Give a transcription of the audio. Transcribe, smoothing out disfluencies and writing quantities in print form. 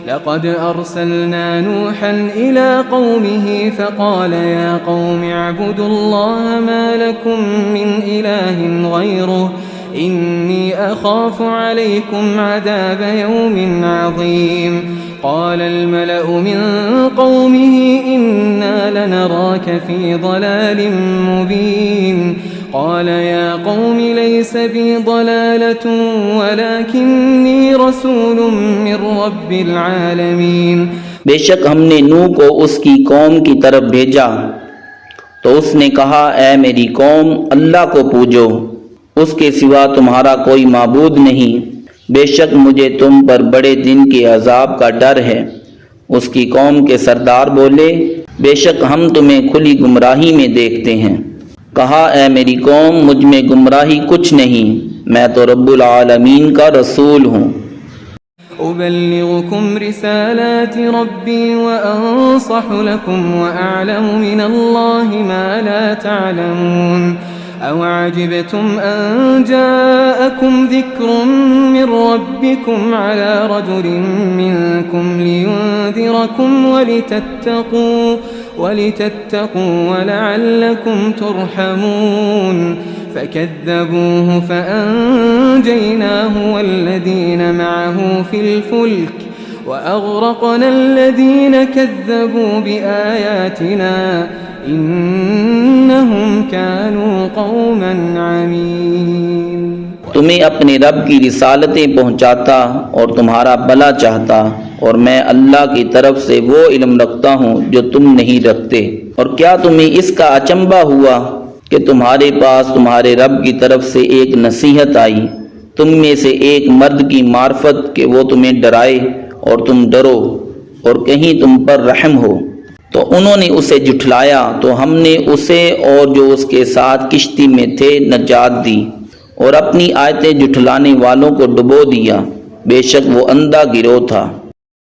लक़द अर्सलना नूहन इला क़ौमिही फ़क़ाल या क़ौमि अअ्बुदुल्लाह मा लकुम मिन इलाहिन ग़ैरुहु इन्नी अख़ाफ़ु अलैकुम अज़ाब यौमिन अज़ीम। क़ाल अल-मलअु मिन क़ौमिही इन्ना लनराक फ़ी ज़लालिम मुबीन। क़ाल या क़ौमि लैस बी ज़लालतुन वलाकिन्नी रसूलुम मिन रब्बिल आलमीन। बेशक हमने नूह को उसकी कौम की तरफ भेजा तो उसने कहा, ऐ मेरी कौम, अल्लाह को पूजो, उसके सिवा तुम्हारा कोई माबूद नहीं। बेशक मुझे तुम पर बड़े दिन के अजाब का डर है। उसकी कौम के सरदार बोले, बेशक हम तुम्हें खुली गुमराही में देखते हैं। कहा, ऐ मेरी कौम, मुझ में गुमराही कुछ नहीं, मैं तो रब्बुल आलमीन का रसूल हूँ। उबल्लिगुकुम रिसालाति रब्बी व अंसहु लकुम व अअलमु मिनल्लाहि मा ला तअलमून। अवअजिबतुम अन जाअकुम ज़िक्रुम मिन रब्बिकुम अला रजुलिन मिनकुम लियुन्ज़िरकुम वलितत्तक़ू वलअल्लकुम तुरहमून। फ़कज़्ज़बूहु फ़अन्जयनाहु वल्लज़ीन मअहु फ़िल फ़ुल्क वअग़रक़ना الذين كذبوا بآياتنا इन्नहुम कानू कौमन अमीन। तुम्हें अपने रब की रिसालतें पहुँचाता और तुम्हारा भला चाहता, और मैं अल्लाह की तरफ से वो इल्म रखता हूँ जो तुम नहीं रखते। और क्या तुम्हें इसका अचंबा हुआ कि तुम्हारे पास तुम्हारे रब की तरफ से एक नसीहत आई, तुम में से एक मर्द की मार्फत कि वो तुम्हें डराए और तुम डरो और कहीं तुम पर रहम हो। तो उन्होंने उसे जुठलाया तो हमने उसे और जो उसके साथ किश्ती में थे नजात दी और अपनी आयतें जुठलाने वालों को डुबो दिया। बेशक वो अंधा गिरोह था।